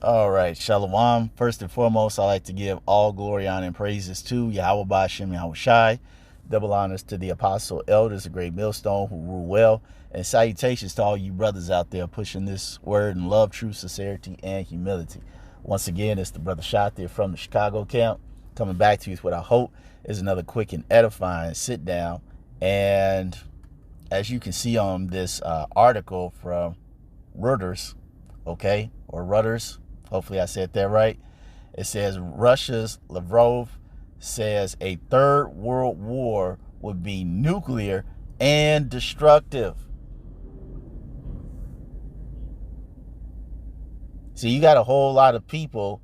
All right, Shalom. First and foremost, I like to give all glory, honor, and praises to Yahweh Bashem Yahweh Shai. Double honors to the apostle elders, a great millstone who rule well. And salutations to all you brothers out there pushing this word in love, truth, sincerity, and humility. Once again, it's the brother Shot there from the Chicago camp, coming back to you with what I hope is another quick and edifying sit down. And as you can see on this article from Reuters, okay, or Reuters, hopefully I said that right. It says Russia's Lavrov says a third world war would be nuclear and destructive. So you got a whole lot of people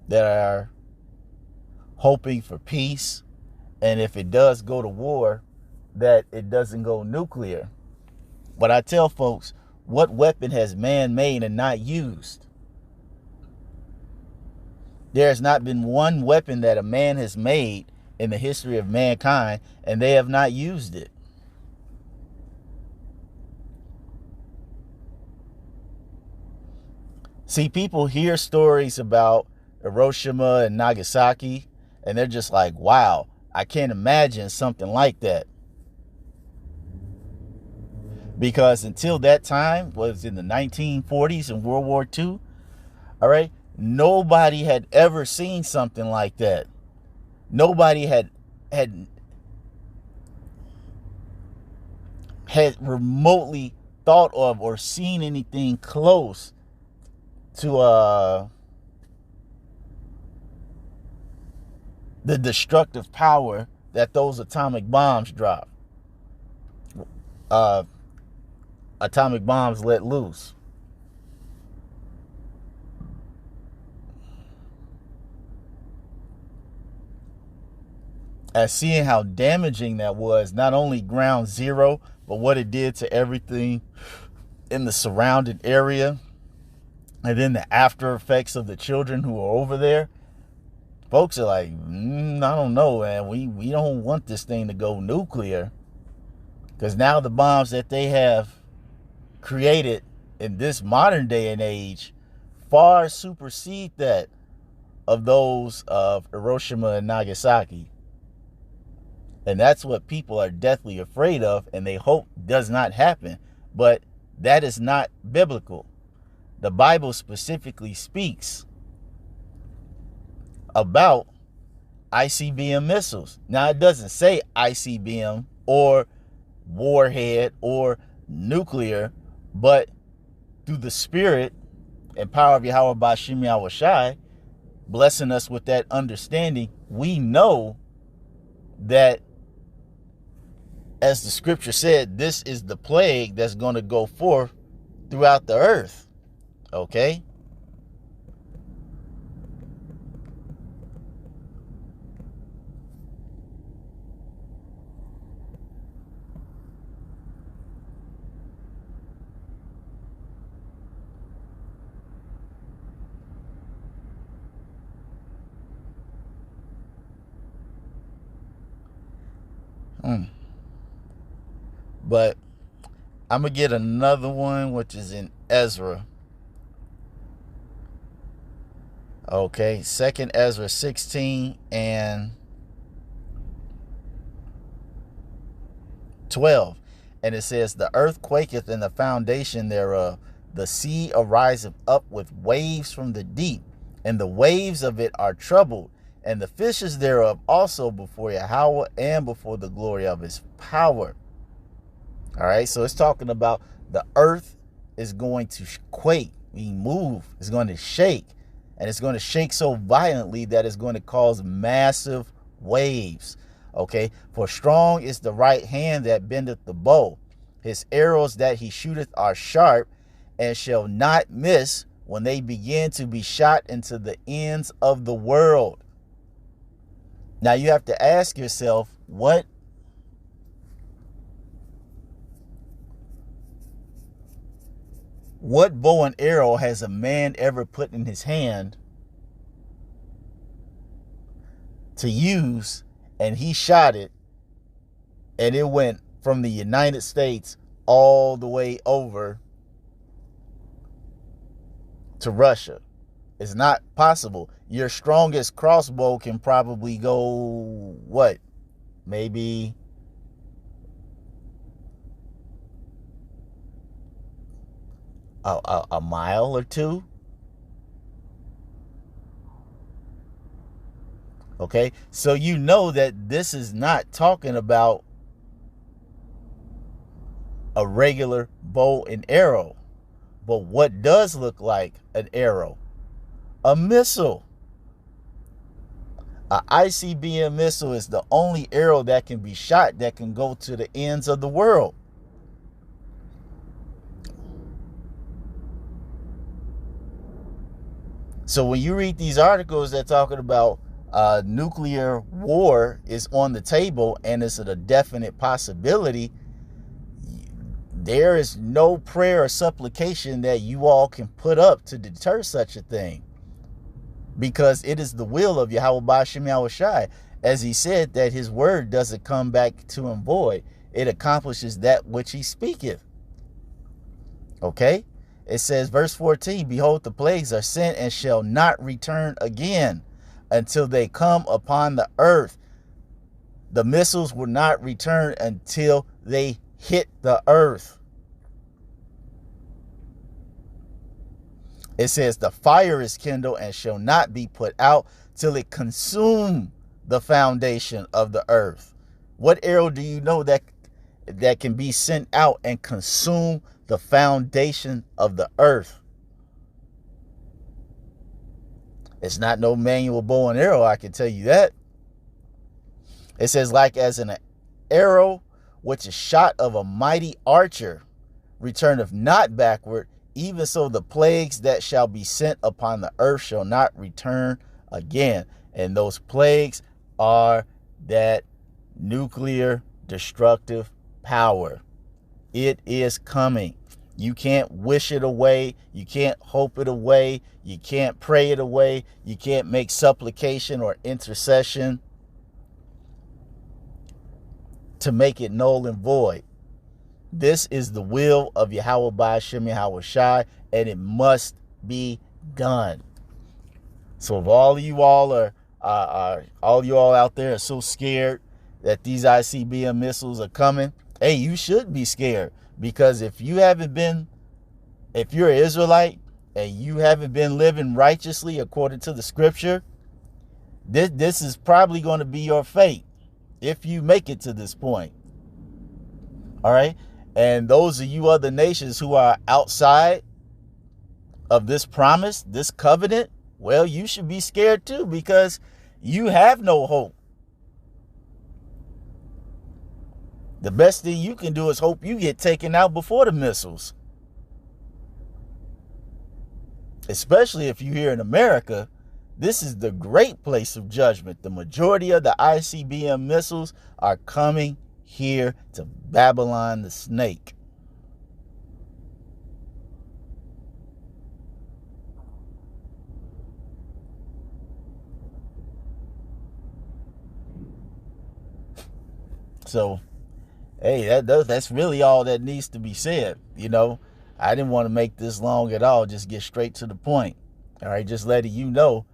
that are hoping for peace, and if it does go to war, that it doesn't go nuclear. But I tell folks, what weapon has man made and not used? There has not been one weapon that a man has made in the history of mankind, and they have not used it. See, people hear stories about Hiroshima and Nagasaki, and they're just like, wow, I can't imagine something like that. Because until that time, was in the 1940s and World War II, all right, nobody had ever seen something like that. Nobody had remotely thought of or seen anything close to the destructive power that those atomic bombs drop. Uh, Atomic bombs let loose. As seeing how damaging that was, not only ground zero, but what it did to everything in the surrounding area, and then the after effects of the children who are over there. Folks are like, I don't know, man. We don't want this thing to go nuclear, because now the bombs that they have created in this modern day and age far supersede that of those of Hiroshima and Nagasaki. And that's what people are deathly afraid of, and they hope does not happen. But that is not biblical. The Bible specifically speaks about ICBM missiles. Now, it doesn't say ICBM or warhead or nuclear, but through the spirit and power of Yahweh Bashem Yahweh Shai, blessing us with that understanding, we know that, as the scripture said, this is the plague that's going to go forth throughout the earth. Okay? But I'm going to get another one, which is in Ezra. Okay, 2nd Ezra 16 and 12. And it says, the earth quaketh in the foundation thereof. The sea ariseth up with waves from the deep, and the waves of it are troubled, and the fishes thereof also before Yahweh and before the glory of his power. All right, so it's talking about the earth is going to quake, move, it's going to shake, and it's going to shake so violently that it's going to cause massive waves. Okay, for strong is the right hand that bendeth the bow. His arrows that he shooteth are sharp, and shall not miss when they begin to be shot into the ends of the world. Now you have to ask yourself, what bow and arrow has a man ever put in his hand to use, and he shot it, and it went from the United States all the way over to Russia. It's not possible. Your strongest crossbow can probably go, what? Maybe a mile or two. Okay, so you know that this is not talking about a regular bow and arrow. But what does look like an arrow? A missile. A ICBM missile is the only arrow that can be shot that can go to the ends of the world. So when you read these articles that talking about nuclear war is on the table and it's a definite possibility, there is no prayer or supplication that you all can put up to deter such a thing, because it is the will of Yahweh Ba'ashem Yahushai, as he said that his word doesn't come back to him void. It accomplishes that which he speaketh. Okay? It says, verse 14, behold, the plagues are sent and shall not return again until they come upon the earth. The missiles will not return until they hit the earth. It says the fire is kindled and shall not be put out till it consume the foundation of the earth. What arrow do you know that can be sent out and consume the foundation of the earth? It's not no manual bow and arrow, I can tell you that. It says, like as an arrow which is shot of a mighty archer returneth not backward, even so the plagues that shall be sent upon the earth shall not return again. And those plagues are that nuclear destructive power. It is coming. You can't wish it away. You can't hope it away. You can't pray it away. You can't make supplication or intercession to make it null and void. This is the will of Yahweh Ba'ashem Yahushai, and it must be done. So if all of you all out there are so scared that these ICBM missiles are coming, hey, you should be scared, because if you're an Israelite and you haven't been living righteously according to the scripture, this is probably going to be your fate if you make it to this point. All right. And those of you other nations who are outside of this promise, this covenant, well, you should be scared too, because you have no hope. The best thing you can do is hope you get taken out before the missiles. Especially if you're here in America, this is the great place of judgment. The majority of the ICBM missiles are coming here to Babylon the snake. So, hey, that's really all that needs to be said. You know, I didn't want to make this long at all. Just get straight to the point. All right, just letting you know,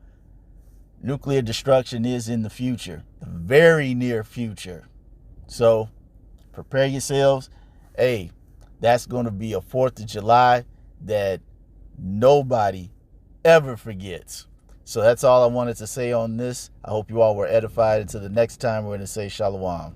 nuclear destruction is in the future, the very near future. So prepare yourselves. Hey, that's going to be a 4th of July that nobody ever forgets. So that's all I wanted to say on this. I hope you all were edified. Until the next time, we're going to say Shalom.